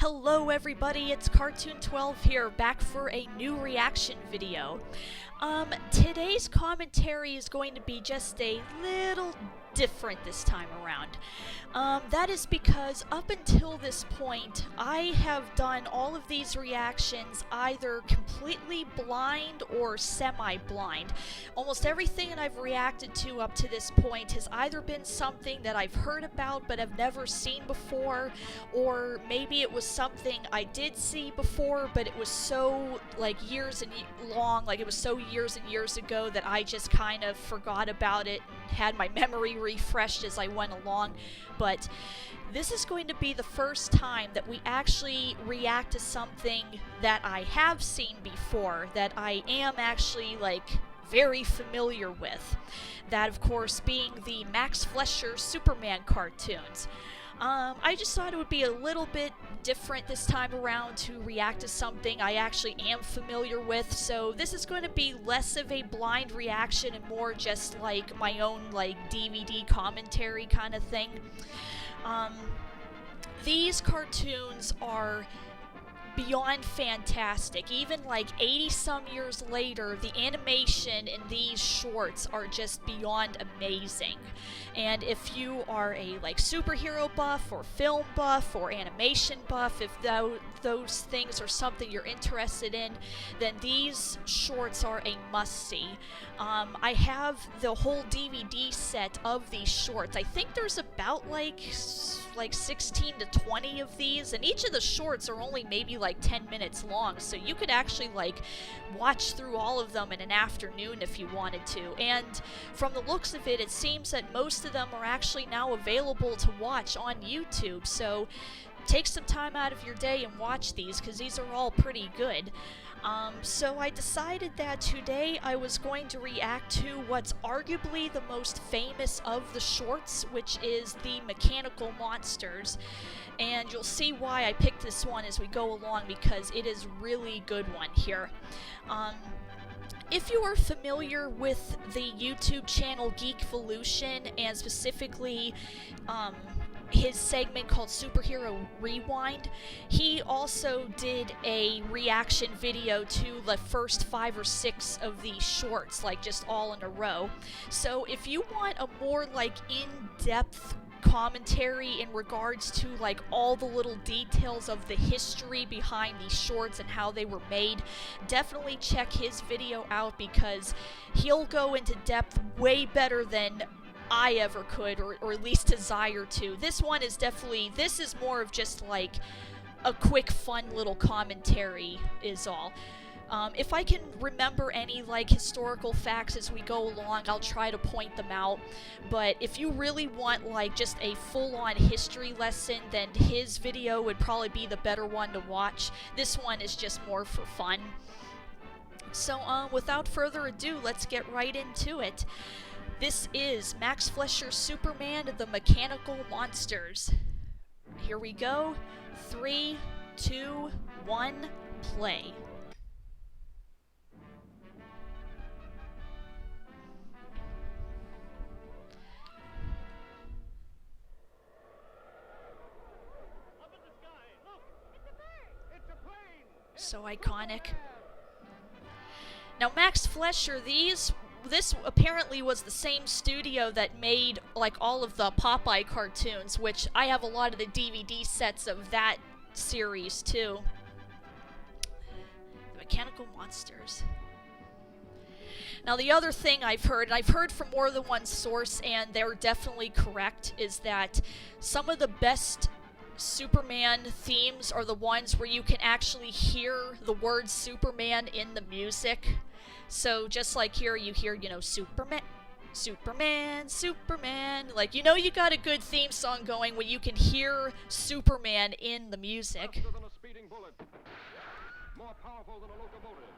Hello everybody, it's Cartoon12 here, back for a new reaction video. Today's commentary is going to be just a little different this time around. That is because up until this point, I have done all of these reactions either completely blind or semi-blind. Almost everything that I've reacted to up to this point has either been something that I've heard about but have never seen before, or maybe it was something I did see before but it was so years and years ago that I just kind of forgot about it and had my memory refreshed as I went along. But this is going to be the first time that we actually react to something that I have seen before, that I am actually very familiar with. That, of course, being the Max Fleischer Superman cartoons. I just thought it would be a little bit different this time around to react to something I actually am familiar with, so this is going to be less of a blind reaction and more just my own DVD commentary kind of thing. These cartoons are beyond fantastic. Even 80 some years later, the animation in these shorts are just beyond amazing. And if you are a superhero buff or film buff or animation buff, if those things are something you're interested in, then these shorts are a must-see. I have the whole DVD set of these shorts. I think there's about 16 to 20 of these, and each of the shorts are only maybe 10 minutes long, so you could actually watch through all of them in an afternoon if you wanted to. And from the looks of it, it seems that most of them are actually now available to watch on YouTube, so take some time out of your day and watch these, because these are all pretty good. So I decided that today I was going to react to what's arguably the most famous of the shorts, which is the Mechanical Monsters. And you'll see why I picked this one as we go along, because it is a really good one here. If you are familiar with the YouTube channel Geekvolution, and specifically his segment called Superhero Rewind, he also did a reaction video to the first 5 or 6 of these shorts, just all in a row. So if you want a more in-depth commentary in regards to all the little details of the history behind these shorts and how they were made, definitely check his video out, because he'll go into depth way better than I ever could, or at least desire to. This one is definitely, this is more of just a quick fun little commentary is all. If I can remember any historical facts as we go along, I'll try to point them out. But if you really want just a full-on history lesson, then his video would probably be the better one to watch. This one is just more for fun. So without further ado, let's get right into it. This is Max Fleischer Superman, the Mechanical Monsters. Here we go. 3, 2, 1, play. So iconic. Now, Max Fleischer, this apparently was the same studio that made all of the Popeye cartoons, which I have a lot of the DVD sets of that series too. The Mechanical Monsters. Now, the other thing I've heard, and I've heard from more than one source, and they're definitely correct, is that some of the best Superman themes are the ones where you can actually hear the word Superman in the music. So just here you hear, Superman, Superman, Superman. You got a good theme song going when you can hear Superman in the music. Faster than a speeding bullet, more powerful than a locomotive,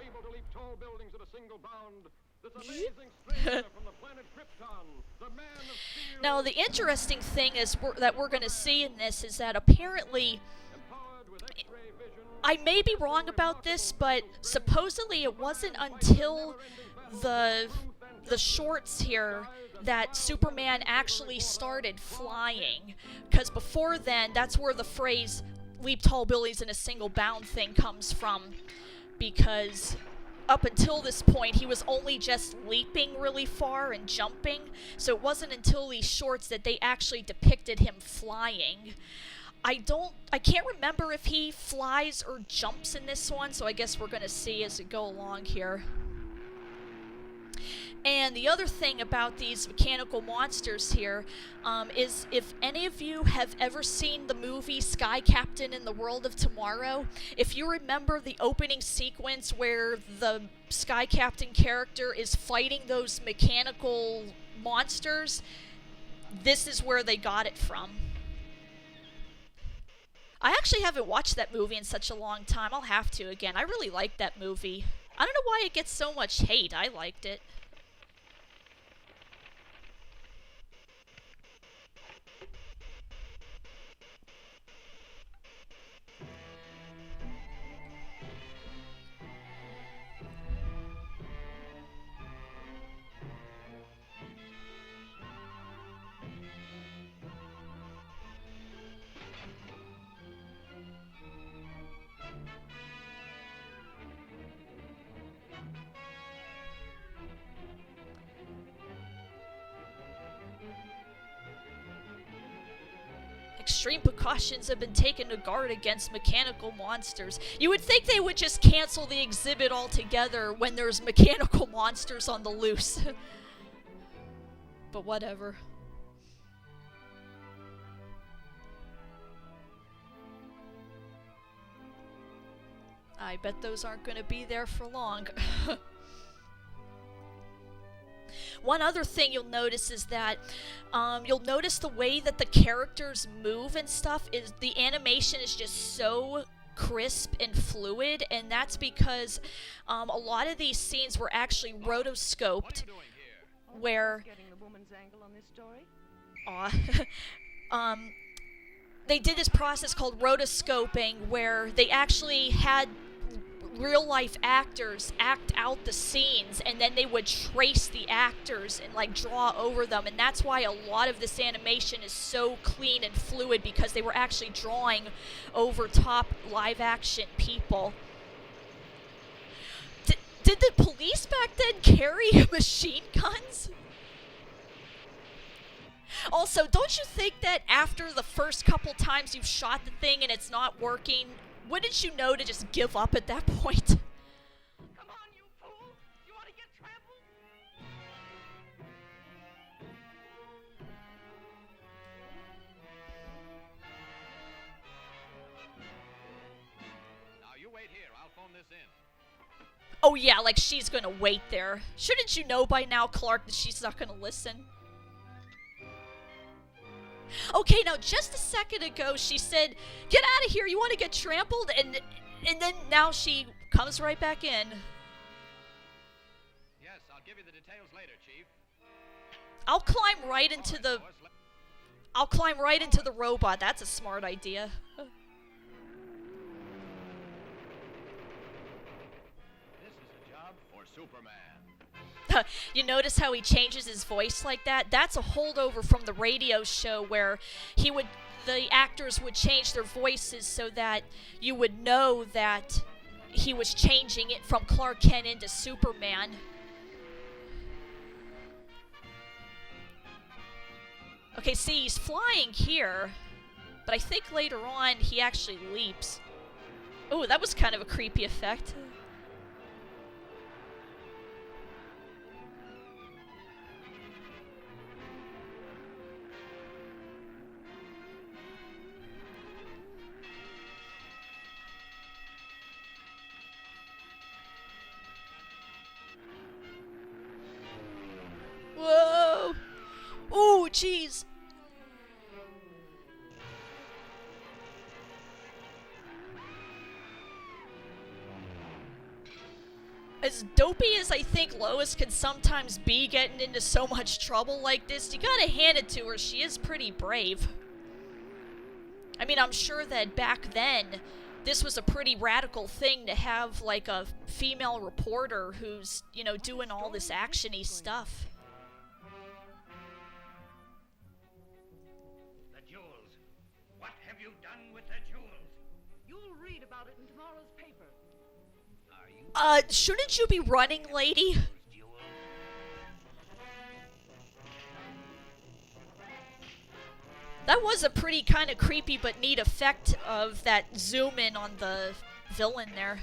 able to leap tall buildings at a single bound. This amazing stranger from the planet Krypton, the Man of Steel. Now, the interesting thing is that we're going to see in this is that apparently, I may be wrong about this, but supposedly it wasn't until the the shorts here that Superman actually started flying. Because before then, that's where the phrase leap tall buildings in a single bound thing comes from. Because up until this point, he was only just leaping really far and jumping. So it wasn't until these shorts that they actually depicted him flying. I can't remember if he flies or jumps in this one, so I guess we're going to see as we go along here. And the other thing about these mechanical monsters here is if any of you have ever seen the movie Sky Captain in the World of Tomorrow, if you remember the opening sequence where the Sky Captain character is fighting those mechanical monsters, this is where they got it from. I actually haven't watched that movie in such a long time. I'll have to again. I really liked that movie. I don't know why it gets so much hate. I liked it. Extreme precautions have been taken to guard against mechanical monsters. You would think they would just cancel the exhibit altogether when there's mechanical monsters on the loose. But whatever. I bet those aren't going to be there for long. One other thing you'll notice is that you'll notice the way that the characters move and stuff is the animation is just so crisp and fluid, and that's because a lot of these scenes were actually rotoscoped, where they did this process called rotoscoping, where they actually had real life actors act out the scenes, and then they would trace the actors and like draw over them, and that's why a lot of this animation is so clean and fluid, because they were actually drawing over top live action people. Did the police back then carry machine guns? Also, don't you think that after the first couple times you've shot the thing and it's not working, wouldn't you know to just give up at that point? Come on, you fool! You want to get trampled? Now you wait here. I'll phone this in. Oh yeah, like she's gonna wait there. Shouldn't you know by now, Clark, that she's not gonna listen? Okay, now just a second ago she said, "Get out of here, you want to get trampled?" And then now she comes right back in. Yes, I'll give you the details later, Chief. I'll climb right into the robot. That's a smart idea. This is a job for Superman. You notice how he changes his voice like that? That's a holdover from the radio show where the actors would change their voices so that you would know that he was changing it from Clark Kent into Superman. Okay, see, he's flying here, but I think later on he actually leaps. Oh, that was kind of a creepy effect. Whoa! Ooh, jeez! As dopey as I think Lois can sometimes be getting into so much trouble like this, you gotta hand it to her, she is pretty brave. I mean, I'm sure that back then, this was a pretty radical thing to have, like, a female reporter who's, you know, doing all this action-y stuff. The jewels. What have you done with the jewels? You'll read about it in tomorrow's paper. Are you Shouldn't you be running, lady? those jewels? That was a pretty kind of creepy but neat effect of that zoom in on the villain there.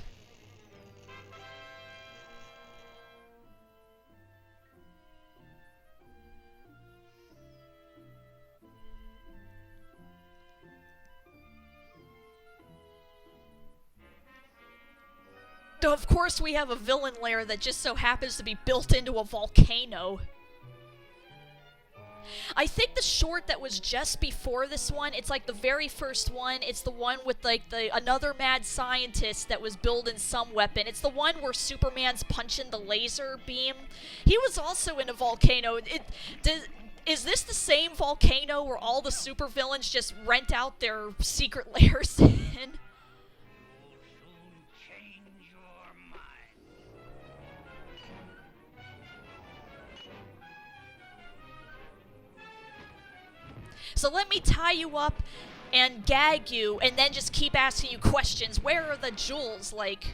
Of course, we have a villain lair that just so happens to be built into a volcano. I think the short that was just before this one, it's like the very first one. It's the one with like another mad scientist that was building some weapon. It's the one where Superman's punching the laser beam. He was also in a volcano. Is this the same volcano where all the supervillains just rent out their secret lairs in? You'll soon change your mind. So let me tie you up and gag you and then just keep asking you questions. Where are the jewels? Like,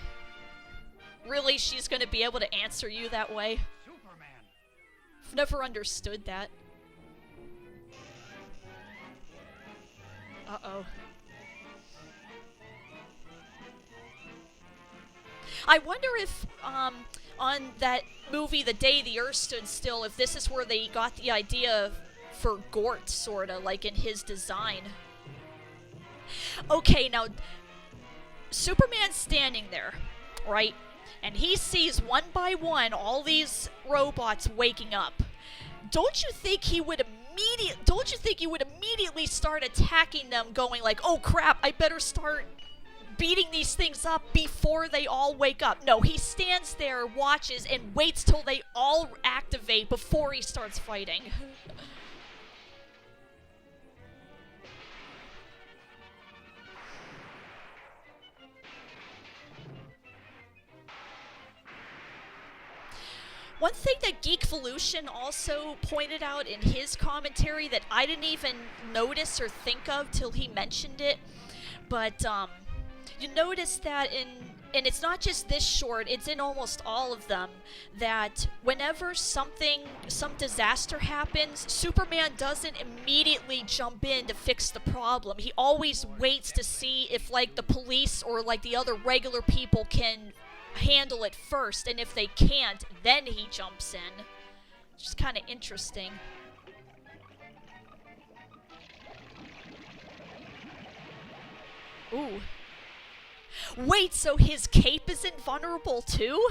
really, she's going to be able to answer you that way? Superman. I've never understood that. Uh-oh. I wonder if, on that movie, The Day the Earth Stood Still, if this is where they got the idea for Gort, sorta, like in his design. Okay, now, Superman's standing there, right? And he sees one by one all these robots waking up. Don't you think he would immediately start attacking them, going like, oh crap, I better start beating these things up before they all wake up? No, he stands there, watches, and waits till they all activate before he starts fighting. One thing that Geekvolution also pointed out in his commentary that I didn't even notice or think of till he mentioned it, but you notice that and it's not just this short, it's in almost all of them, that whenever some disaster happens, Superman doesn't immediately jump in to fix the problem. He always waits to see if, like, the police or, like, the other regular people can handle it first, and if they can't, then he jumps in. Which is kind of interesting. Ooh. Wait, so his cape is invulnerable too?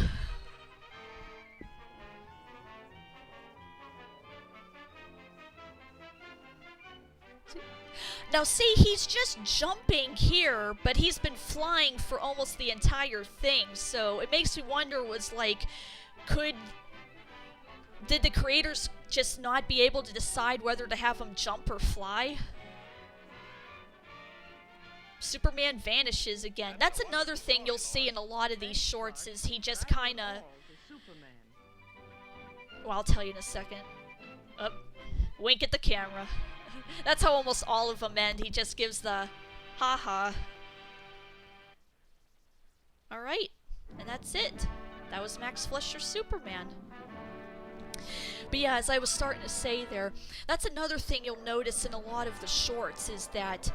Now see, he's just jumping here, but he's been flying for almost the entire thing, so it makes me wonder, was like, did the creators just not be able to decide whether to have him jump or fly? Superman vanishes again. That's another thing you'll see in a lot of these shorts, is he just kinda... Well, I'll tell you in a second. Oh, wink at the camera. That's how almost all of them end. He just gives the haha. Alright, and that's it. That was Max Fleischer Superman. But yeah, as I was starting to say there, that's another thing you'll notice in a lot of the shorts, is that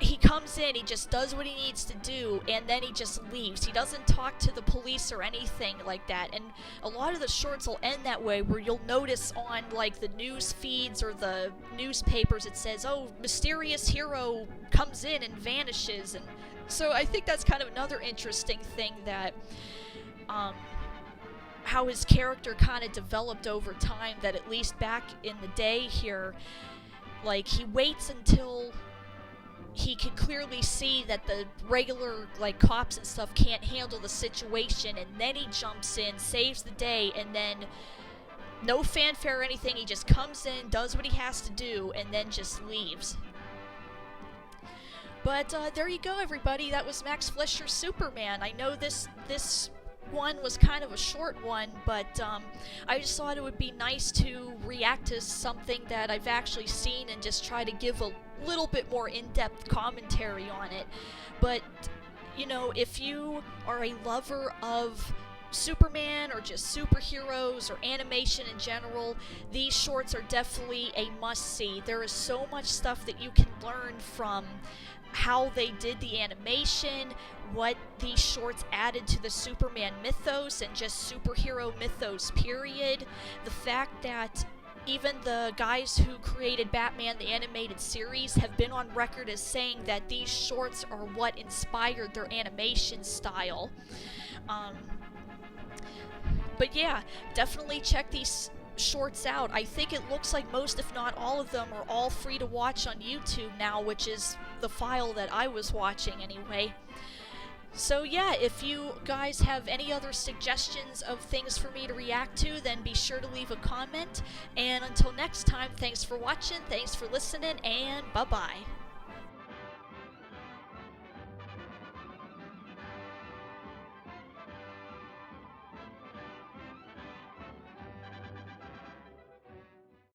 he comes in, he just does what he needs to do, and then he just leaves. He doesn't talk to the police or anything like that. And a lot of the shorts will end that way, where you'll notice on, like, the news feeds or the newspapers, it says, oh, mysterious hero comes in and vanishes. And so I think that's kind of another interesting thing, that how his character kind of developed over time, that at least back in the day here, like, he waits until he can clearly see that the regular, like, cops and stuff can't handle the situation, and then he jumps in, saves the day, and then no fanfare or anything, he just comes in, does what he has to do, and then just leaves. But there you go, everybody. That was Max Fleischer Superman. I know this one was kind of a short one, but I just thought it would be nice to react to something that I've actually seen and just try to give a little bit more in-depth commentary on it. But, you know, if you are a lover of Superman or just superheroes or animation in general, these shorts are definitely a must-see. There is so much stuff that you can learn from how they did the animation, what these shorts added to the Superman mythos and just superhero mythos period. The fact that even the guys who created Batman the Animated Series have been on record as saying that these shorts are what inspired their animation style. But yeah, definitely check these shorts out. I think it looks like most, if not all of them, are all free to watch on YouTube now, which is the file that I was watching anyway. So yeah, if you guys have any other suggestions of things for me to react to, then be sure to leave a comment. And until next time, thanks for watching, thanks for listening, and bye-bye.